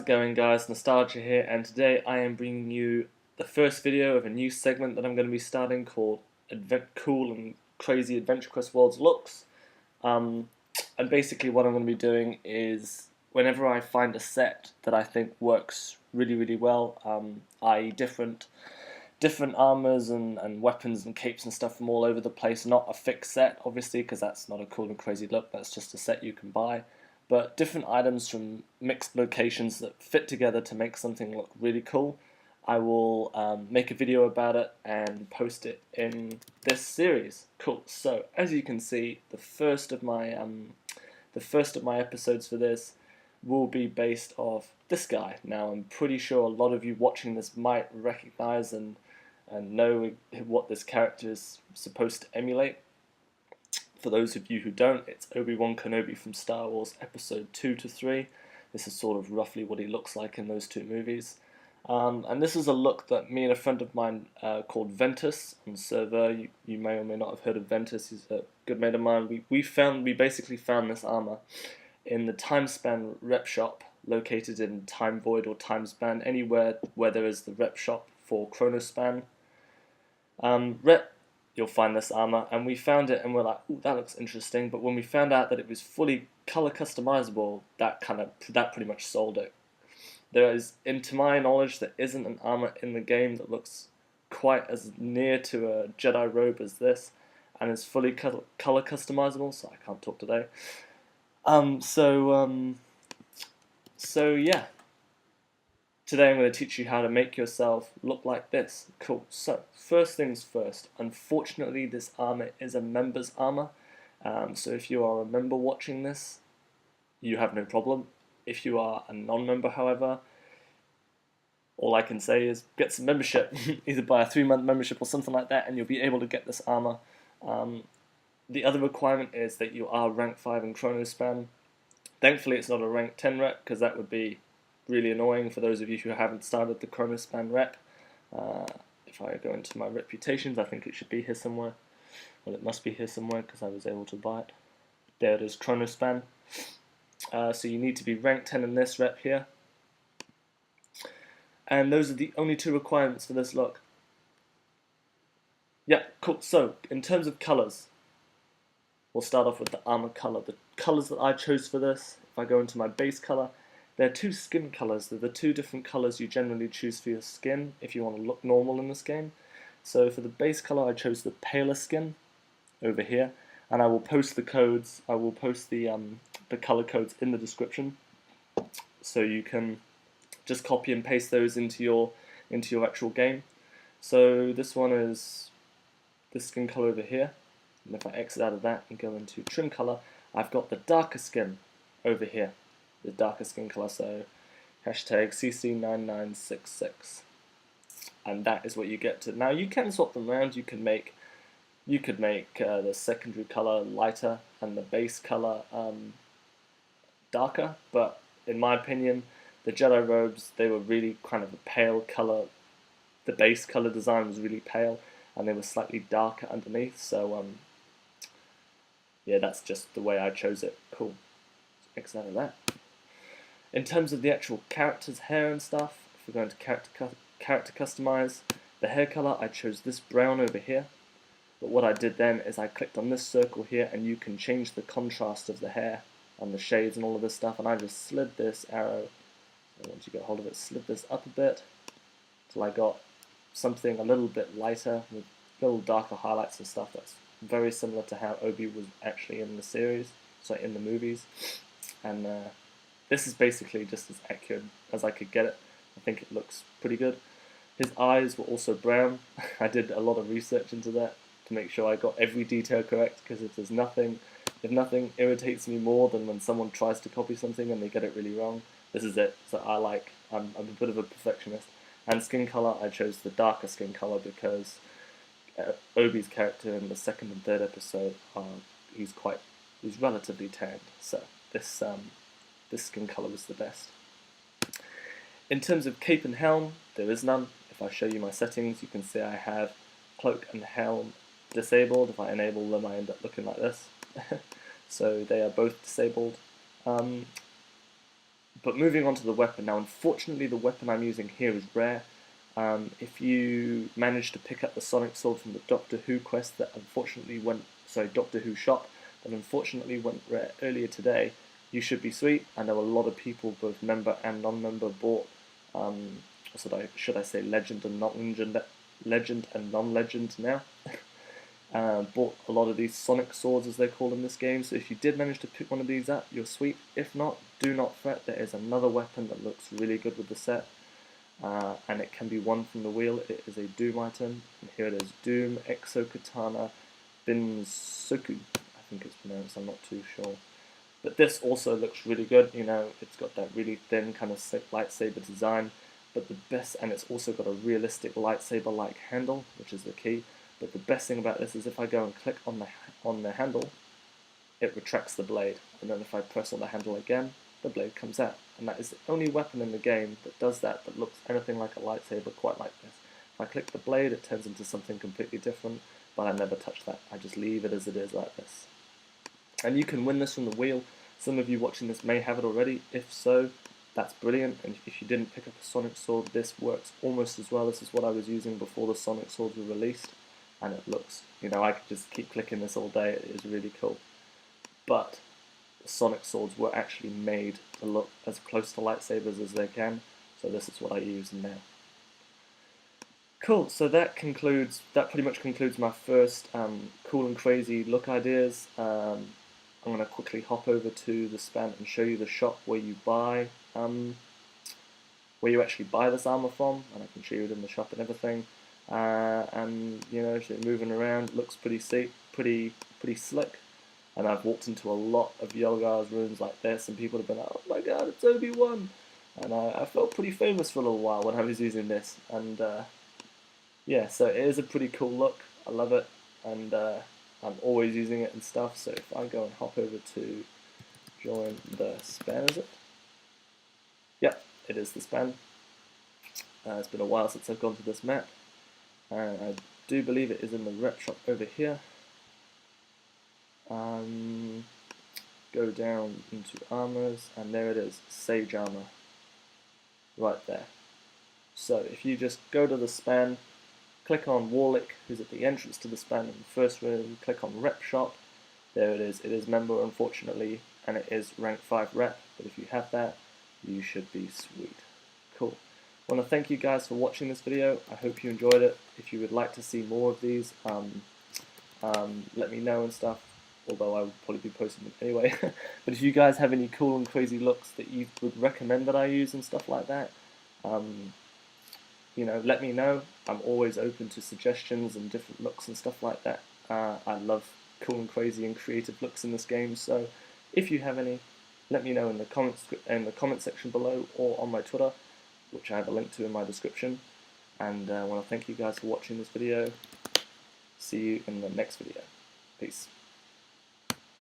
going, guys? Nostalgia here, and today I am bringing you the first video of a new segment that I'm going to be starting called Cool and Crazy Adventure Quest Worlds Looks. And basically what I'm going to be doing is whenever I find a set that I think works really well, i.e. different armors and weapons and capes and stuff from all over the place, not a fixed set obviously, because that's not a cool and crazy look, that's just a set you can buy, but different items from mixed locations that fit together to make something look really cool. I will make a video about it and post it in this series. Cool. So as you can see, the first of my episodes for this will be based off this guy. Now I'm pretty sure a lot of you watching this might recognize and know what this character is supposed to emulate. For those of you who don't, it's Obi-Wan Kenobi from Star Wars Episode 2 to 3. This is sort of roughly what he looks like in those two movies. And this is a look that me and a friend of mine called Ventus on server. You may or may not have heard of Ventus. He's a good mate of mine. We basically found this armor in the Timespan rep shop located in Time Void or Timespan, anywhere where there is the rep shop for Chronospan rep. You'll find this armor, and we found it and we're like, ooh, that looks interesting. But when we found out that it was fully color customizable, that pretty much sold it. There is, to my knowledge, there isn't an armor in the game that looks quite as near to a Jedi robe as this, and is fully color customizable. So I can't talk today. So yeah. Today I'm going to teach you how to make yourself look like this. Cool. So, first things first. Unfortunately, this armor is a member's armor. So if you are a member watching this, you have no problem. If you are a non-member, however, all I can say is get some membership. Either buy a 3-month membership or something like that, and you'll be able to get this armor. The other requirement is that you are rank 5 in Chronospan. Thankfully, it's not a rank 10 rep, because that would be really annoying for those of you who haven't started the Chronospan rep. If I go into my reputations, I think it should be here somewhere. Well, it must be here somewhere because I was able to buy it. There it is, Chronospan. So you need to be rank 10 in this rep here. And those are the only two requirements for this look. Yeah, cool. So, in terms of colors, we'll start off with the armor color. The colors that I chose for this, if I go into my base color, there are two skin colors. They're the two different colors you generally choose for your skin if you want to look normal in this game. So for the base color, I chose the paler skin over here, and I will post the codes. I will post the color codes in the description, so you can just copy and paste those into your actual game. So this one is this skin color over here, and if I exit out of that and go into trim color, I've got the darker skin over here. The darker skin color, so hashtag CC9966, and that is what you get to. Now you can swap them around. You could make the secondary color lighter and the base color darker, but in my opinion, the Jedi robes, they were really kind of a pale color. The base color design was really pale, and they were slightly darker underneath. So yeah, that's just the way I chose it. Cool. Exit out of that. In terms of the actual character's hair and stuff, if we're going to character customize, the hair color, I chose this brown over here. But what I did then is I clicked on this circle here, and you can change the contrast of the hair and the shades and all of this stuff, and I just slid this arrow, once you get hold of it, slid this up a bit till I got something a little bit lighter with little darker highlights and stuff. That's very similar to how Obi was actually in the series, so in the movies. And this is basically just as accurate as I could get it. I think it looks pretty good. His eyes were also brown. I did a lot of research into that to make sure I got every detail correct, because if nothing irritates me more than when someone tries to copy something and they get it really wrong, this is it. So I'm a bit of a perfectionist. And skin color, I chose the darker skin color because Obi's character in the second and third episode, he's relatively tanned. So this skin color was the best. In terms of cape and helm, there is none. If I show you my settings, you can see I have cloak and helm disabled. If I enable them, I end up looking like this. So they are both disabled. But But moving on to the weapon now, unfortunately the weapon I'm using here is rare. If you managed to pick up the Sonic Sword from the Doctor Who quest that unfortunately went, sorry, Doctor Who shop, that unfortunately went rare earlier today, you should be sweet. I know a lot of people, both member and non-member, bought, should I say legend and non-legend now. Bought a lot of these Sonic Swords, as they're called in this game, so if you did manage to pick one of these up, you're sweet. If not, do not fret, there is another weapon that looks really good with the set, and it can be won from the wheel. It is a Doom item, and here it is, Doom Exo Katana Binsoku, I think it's pronounced, I'm not too sure. But this also looks really good, you know, it's got that really thin kind of slick lightsaber design, but the best, and it's also got a realistic lightsaber-like handle, which is the key. But the best thing about this is if I go and click on the handle, it retracts the blade, and then if I press on the handle again, the blade comes out. And that is the only weapon in the game that does that looks anything like a lightsaber, quite like this. If I click the blade, it turns into something completely different, but I never touch that. I just leave it as it is like this. And you can win this from the wheel. Some of you watching this may have it already. If so, that's brilliant. And if you didn't pick up a Sonic Sword, this works almost as well. This is what I was using before the Sonic Swords were released. And it looks, you know, I could just keep clicking this all day. It is really cool. But the Sonic Swords were actually made to look as close to lightsabers as they can. So this is what I use now. Cool, so that pretty much concludes my first cool and crazy look ideas. I'm going to quickly hop over to the span and show you the shop where you buy, where you actually buy this armor from, and I can show you it in the shop and everything. And you know, as you're moving around, it looks pretty slick, and I've walked into a lot of Yelgar's rooms like this, and people have been like, oh my god, it's Obi-Wan, and I felt pretty famous for a little while when I was using this, and yeah, so it is a pretty cool look, I love it, and I'm always using it and stuff. So if I go and hop over to join the span, is it? Yep, it is the span. It's been a while since I've gone to this map. I do believe it is in the rep shop over here. Go down into armors, and there it is, Sage Armor, right there. So if you just go to the span, click on Warlick, who's at the entrance to the span in the first room, click on rep shop, there it is member unfortunately, and it is rank 5 rep, but if you have that, you should be sweet. Cool. I want to thank you guys for watching this video. I hope you enjoyed it. If you would like to see more of these, let me know and stuff, although I would probably be posting them anyway. But if you guys have any cool and crazy looks that you would recommend that I use and stuff like that, you know, let me know. I'm always open to suggestions and different looks and stuff like that. I love cool and crazy and creative looks in this game, so if you have any, let me know in the comment section below or on my Twitter, which I have a link to in my description. And I want to thank you guys for watching this video. See you in the next video. Peace.